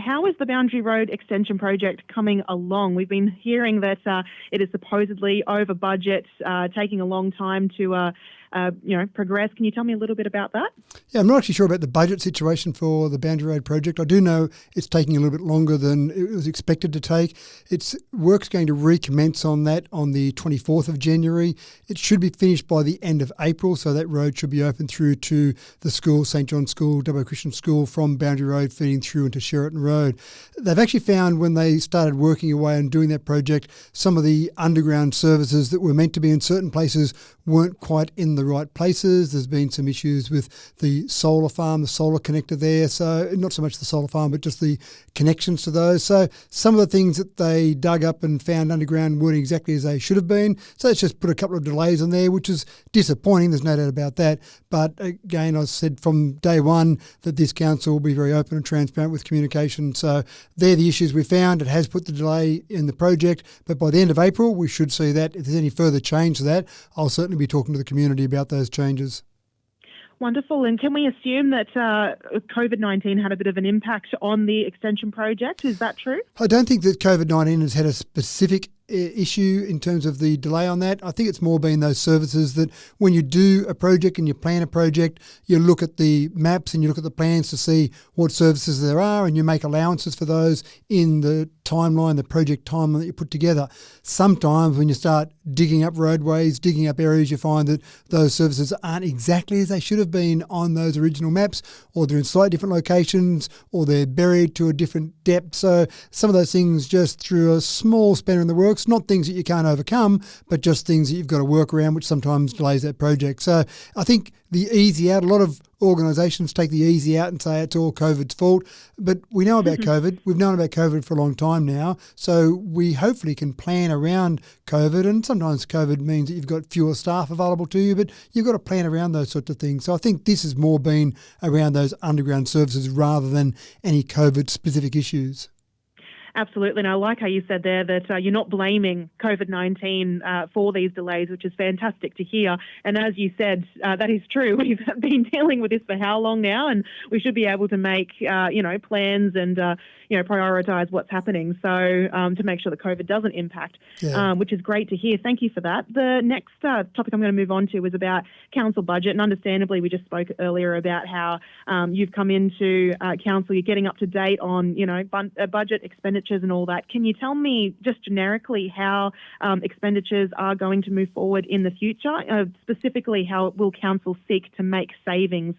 how is the Boundary Road Extension project coming along? We've been hearing that it is supposedly over budget, taking a long time to progress. Can you tell me a little bit about that? Yeah, I'm not actually sure about the budget situation for the Boundary Road project. I do know it's taking a little bit longer than it was expected to take. Its work's going to recommence on that on the 24th of January. It should be finished by the end of April, so that road should be open through to the school, St John's School, Dubbo Christian School, from Boundary Road feeding through into Sheraton Road. They've actually found when they started working away and doing that project, some of the underground services that were meant to be in certain places weren't quite in the right places. There's been some issues with the solar farm, the solar connector there. So not so much the solar farm, but just the connections to those. So some of the things that they dug up and found underground weren't exactly as they should have been. So it's just put a couple of delays on there, which is disappointing. There's no doubt about that. But again, I said from day one that this council will be very open and transparent with communication. So they're the issues we found. It has put the delay in the project, but by the end of April, we should see that. If there's any further change to that, I'll certainly be talking to the community about those changes. Wonderful. And can we assume that COVID-19 had a bit of an impact on the extension project? Is that true? I don't think that COVID-19 has had a specific issue in terms of the delay on that. I think it's more been those services that when you do a project and you plan a project, you look at the maps and you look at the plans to see what services there are and you make allowances for those in the timeline, the project timeline that you put together. Sometimes when you start digging up roadways, digging up areas, you find that those services aren't exactly as they should have been on those original maps, or they're in slightly different locations, or they're buried to a different depth. So some of those things just through a small spanner in the works, not things that you can't overcome, but just things that you've got to work around, which sometimes delays that project. So I think the easy out, a lot of organisations take the easy out and say it's all COVID's fault, but we know about COVID. We've known about COVID for a long time now, so we hopefully can plan around COVID, and sometimes COVID means that you've got fewer staff available to you, but you've got to plan around those sorts of things. So I think this has more been around those underground services rather than any COVID-specific issues. Absolutely. And I like how you said there that you're not blaming COVID-19 for these delays, which is fantastic to hear. And as you said, that is true. We've been dealing with this for how long now? And we should be able to make, plans and, prioritise what's happening. So to make sure that COVID doesn't impact, which is great to hear. Thank you for that. The next topic I'm going to move on to is about council budget. And understandably, we just spoke earlier about how you've come into council, you're getting up to date on, budget expenditures and all that. Can you tell me just generically how expenditures are going to move forward in the future? Specifically, how will council seek to make savings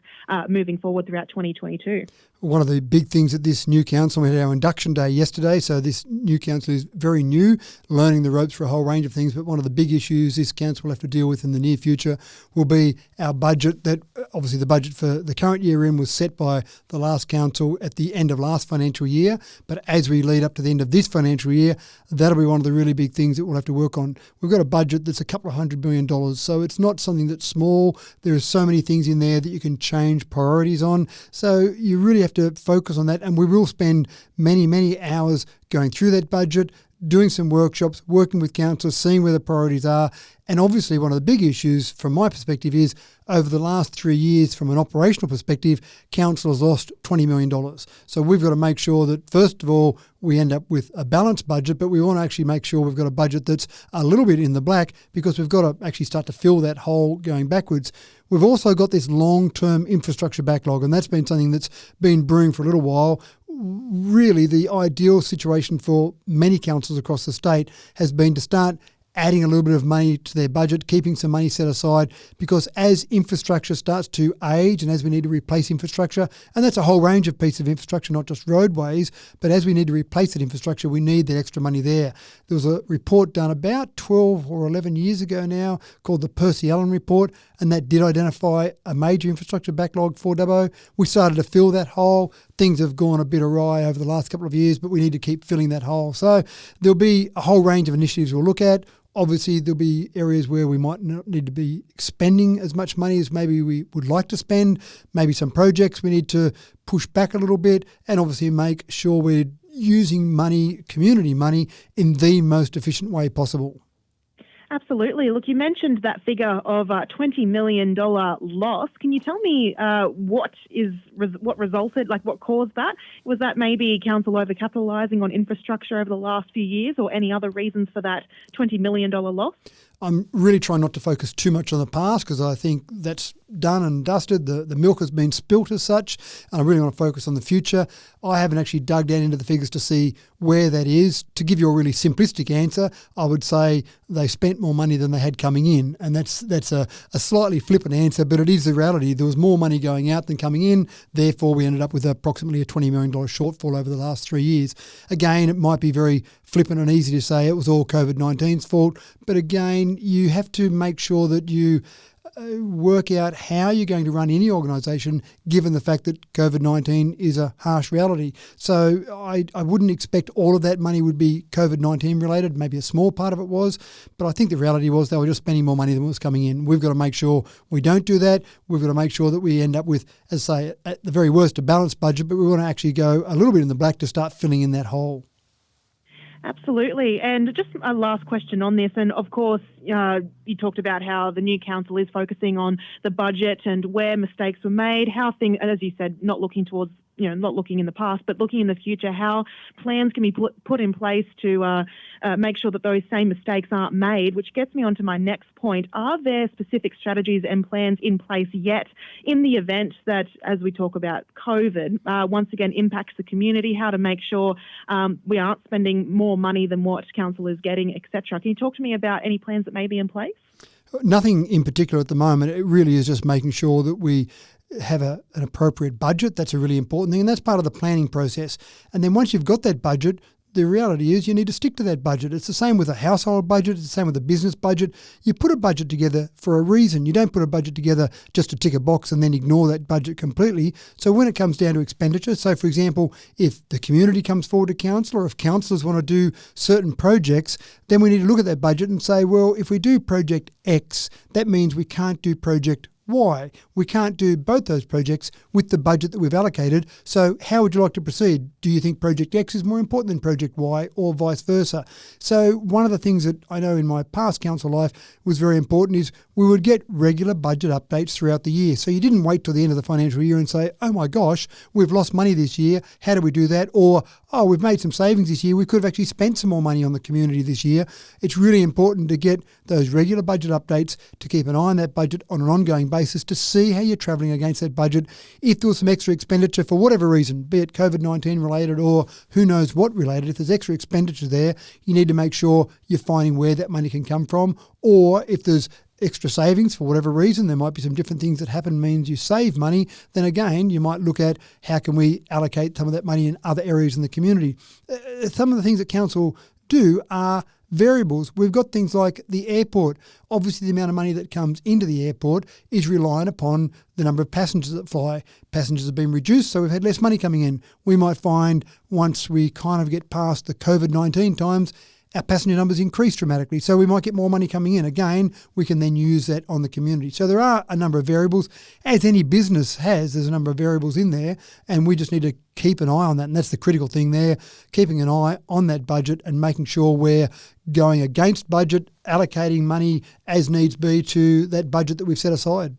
moving forward throughout 2022? One of the big things at this new council, we had our induction day yesterday, so this new council is very new, learning the ropes for a whole range of things, but one of the big issues this council will have to deal with in the near future will be our budget. That obviously the budget for the current year in was set by the last council at the end of last financial year, but as we lead up to the end of this financial year, that'll be one of the really big things that we'll have to work on. We've got a budget that's a couple of $100 million, so it's not something that's small. There are so many things in there that you can change priorities on, so you really have to focus on that, and we will spend many, many hours going through that budget, doing some workshops, working with councillors, seeing where the priorities are. And obviously one of the big issues from my perspective is over the last 3 years from an operational perspective, council has lost $20 million. So we've got to make sure that first of all, we end up with a balanced budget, but we want to actually make sure we've got a budget that's a little bit in the black because we've got to actually start to fill that hole going backwards. We've also got this long-term infrastructure backlog, and that's been something that's been brewing for a little while. Really, the ideal situation for many councils across the state has been to start adding a little bit of money to their budget, keeping some money set aside, because as infrastructure starts to age and as we need to replace infrastructure, and that's a whole range of pieces of infrastructure, not just roadways, but as we need to replace that infrastructure, we need that extra money there. There was a report done about 12 or 11 years ago now called the Percy Allen Report, and that did identify a major infrastructure backlog for Dubbo. We started to fill that hole. Things have gone a bit awry over the last couple of years, but we need to keep filling that hole. So there'll be a whole range of initiatives we'll look at. Obviously, there'll be areas where we might not need to be spending as much money as maybe we would like to spend. Maybe some projects we need to push back a little bit, and obviously make sure we're using money, community money, in the most efficient way possible. Absolutely. Look, you mentioned that figure of $20 million loss. Can you tell me what resulted, like what caused that? Was that maybe council overcapitalising on infrastructure over the last few years, or any other reasons for that $20 million loss? I'm really trying not to focus too much on the past because I think that's done and dusted. The milk has been spilt as such, and I really want to focus on the future. I haven't actually dug down into the figures to see where that is. To give you a really simplistic answer, I would say they spent more money than they had coming in, and that's a slightly flippant answer, but it is the reality. There was more money going out than coming in, therefore we ended up with approximately a $20 million shortfall over the last 3 years. Again, it might be very flippant and easy to say it was all COVID-19's fault, but again, you have to make sure that you work out how you're going to run any organisation given the fact that COVID-19 is a harsh reality. So I wouldn't expect all of that money would be COVID-19 related. Maybe a small part of it was, but I think the reality was they were just spending more money than was coming in. We've got to make sure we don't do that. We've got to make sure that we end up with, as I say, at the very worst, a balanced budget, but we want to actually go a little bit in the black to start filling in that hole. Absolutely. And just a last question on this. And of course, you talked about how the new council is focusing on the budget and where mistakes were made, how things, and as you said, not looking towards, not looking in the past, but looking in the future, how plans can be put in place to make sure that those same mistakes aren't made, which gets me on to my next point. Are there specific strategies and plans in place yet in the event that, as we talk about COVID, once again impacts the community, how to make sure we aren't spending more money than what council is getting, etc.? Can you talk to me about any plans that may be in place? Nothing in particular at the moment. It really is just making sure that we have an appropriate budget. That's a really important thing, and that's part of the planning process. And then once you've got that budget, the reality is you need to stick to that budget. It's the same with a household budget. It's the same with a business budget. You put a budget together for a reason. You don't put a budget together just to tick a box and then ignore that budget completely. So when it comes down to expenditure, so for example, if the community comes forward to council or if councillors want to do certain projects, then we need to look at that budget and say, well, if we do project X, that means we can't do project Y. We can't do both those projects with the budget that we've allocated. So how would you like to proceed? Do you think Project X is more important than Project Y or vice versa? So one of the things that I know in my past council life was very important is we would get regular budget updates throughout the year. So you didn't wait till the end of the financial year and say, oh my gosh, we've lost money this year. How do we do that? Or, oh, we've made some savings this year. We could have actually spent some more money on the community this year. It's really important to get those regular budget updates, to keep an eye on that budget on an ongoing basis, to see how you're travelling against that budget. If there was some extra expenditure for whatever reason, be it COVID-19 related or who knows what related, if there's extra expenditure there, you need to make sure you're finding where that money can come from. Or if there's extra savings for whatever reason, there might be some different things that happen means you save money, then again, you might look at how can we allocate some of that money in other areas in the community. Some of the things that council do are variables. We've got things like the airport. Obviously, the amount of money that comes into the airport is reliant upon the number of passengers that fly. Passengers have been reduced, so we've had less money coming in. We might find once we kind of get past the COVID-19 times, our passenger numbers increase dramatically, so we might get more money coming in. Again, we can then use that on the community. So there are a number of variables. As any business has, there's a number of variables in there, and we just need to keep an eye on that. And that's the critical thing there, keeping an eye on that budget and making sure we're going against budget, allocating money as needs be to that budget that we've set aside.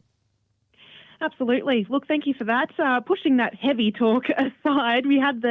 Absolutely. Look, thank you for that. Pushing that heavy talk aside, we had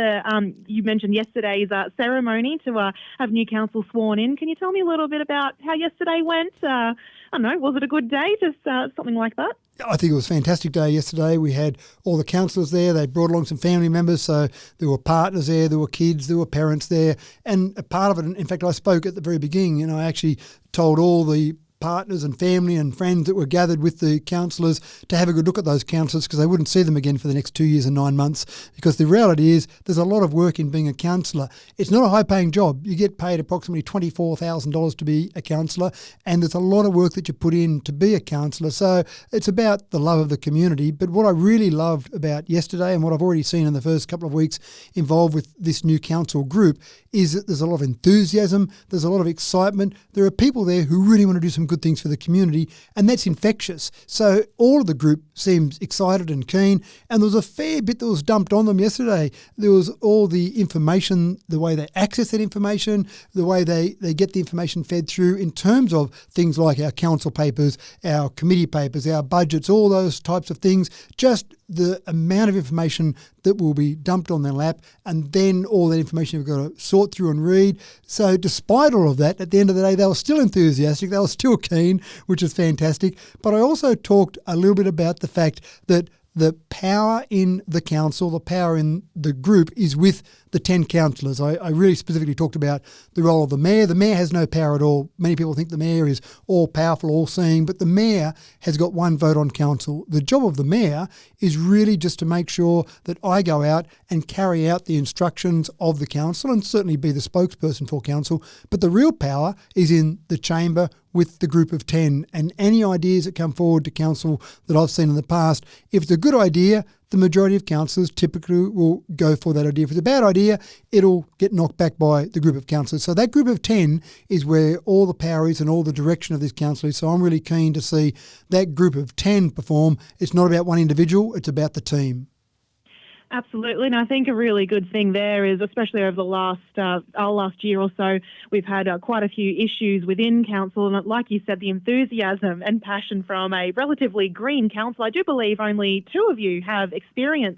you mentioned yesterday's ceremony to have new council sworn in. Can you tell me a little bit about how yesterday went? I don't know, was it a good day? Just something like that? I think it was a fantastic day yesterday. We had all the councillors there. They brought along some family members. So there were partners there, there were kids, there were parents there. And a part of it, in fact, I spoke at the very beginning and I actually told all the partners and family and friends that were gathered with the councillors to have a good look at those councillors because they wouldn't see them again for the next 2 years and 9 months, because the reality is there's a lot of work in being a councillor. It's not a high-paying job. You get paid approximately $24,000 to be a councillor, and there's a lot of work that you put in to be a councillor. So it's about the love of the community. But what I really loved about yesterday and what I've already seen in the first couple of weeks involved with this new council group is that there's a lot of enthusiasm, there's a lot of excitement. There are people there who really want to do some good things for the community, and that's infectious. So all of the group seems excited and keen, and there was a fair bit that was dumped on them yesterday. There was all the information, the way they access that information, the way they get the information fed through in terms of things like our council papers, our committee papers, our budgets, all those types of things, just the amount of information that will be dumped on their lap, and then all that information you've got to sort through and read. So despite all of that, at the end of the day, they were still enthusiastic, they were still keen, which is fantastic. But I also talked a little bit about the fact that the power in the council, the power in the group is with the 10 councillors. I really specifically talked about the role of the mayor. The mayor has no power at all. Many people think the mayor is all powerful, all seeing, but the mayor has got one vote on council. The job of the mayor is really just to make sure that I go out and carry out the instructions of the council and certainly be the spokesperson for council. But the real power is in the chamber with the group of 10, and any ideas that come forward to council that I've seen in the past, if it's a good idea, the majority of councillors typically will go for that idea. If it's a bad idea, it'll get knocked back by the group of councillors. So that group of 10 is where all the power is and all the direction of this council is. So I'm really keen to see that group of 10 perform. It's not about one individual, it's about the team. Absolutely, and I think a really good thing there is, especially over the last year or so, we've had quite a few issues within council, and like you said, the enthusiasm and passion from a relatively green council. I do believe only 2 of you have experience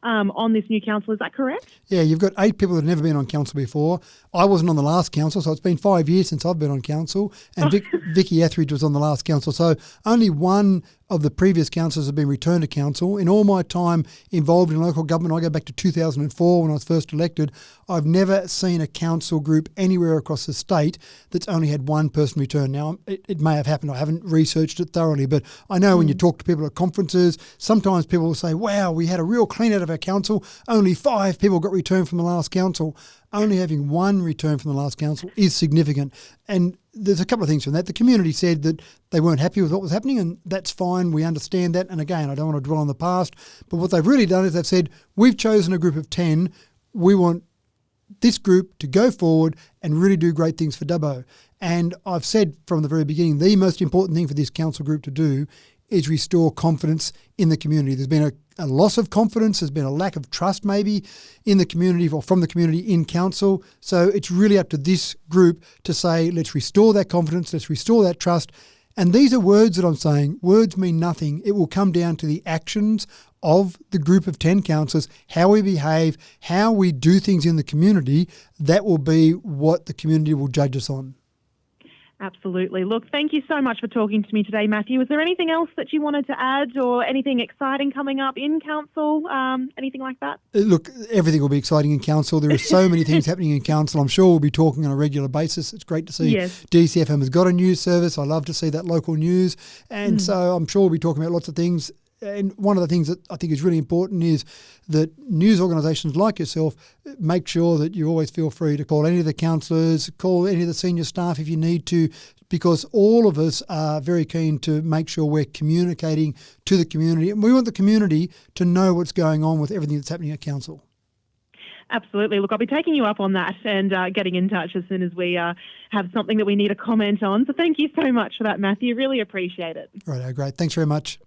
on this new council. Is that correct? Yeah, you've got 8 people that have never been on council before. I wasn't on the last council, so it's been 5 years since I've been on council, and Vicky Etheridge was on the last council. So only one of the previous councillors have been returned to council. In all my time involved in local government, I go back to 2004 when I was first elected, I've never seen a council group anywhere across the state that's only had one person return. Now, it may have happened. I haven't researched it thoroughly, but I know when you talk to people at conferences, sometimes people will say, wow, we had a real clean out of our council. Only 5 people got returned from the last council. Only having one return from the last council is significant. And there's a couple of things from that. The community said that they weren't happy with what was happening, and that's fine. We understand that. And again, I don't want to dwell on the past, but what they've really done is they've said, we've chosen a group of 10. We want this group to go forward and really do great things for Dubbo. And I've said from the very beginning, the most important thing for this council group to do is restore confidence in the community. There's been a loss of confidence. There's been a lack of trust maybe in the community or from the community in council. So it's really up to this group to say, let's restore that confidence, let's restore that trust. And these are words that I'm saying. Words mean nothing. It will come down to the actions of the group of 10 councillors, how we behave, how we do things in the community. That will be what the community will judge us on. Absolutely. Look, thank you so much for talking to me today, Matthew. Was there anything else that you wanted to add or anything exciting coming up in council, anything like that? Look, everything will be exciting in council. There are so many things happening in council. I'm sure we'll be talking on a regular basis. It's great to see DCFM has got a news service. I love to see that local news. And so I'm sure we'll be talking about lots of things. And one of the things that I think is really important is that news organisations like yourself make sure that you always feel free to call any of the councillors, call any of the senior staff if you need to, because all of us are very keen to make sure we're communicating to the community. And we want the community to know what's going on with everything that's happening at council. Absolutely. Look, I'll be taking you up on that and getting in touch as soon as we have something that we need to comment on. So thank you so much for that, Matthew. Really appreciate it. Right, great. Thanks very much.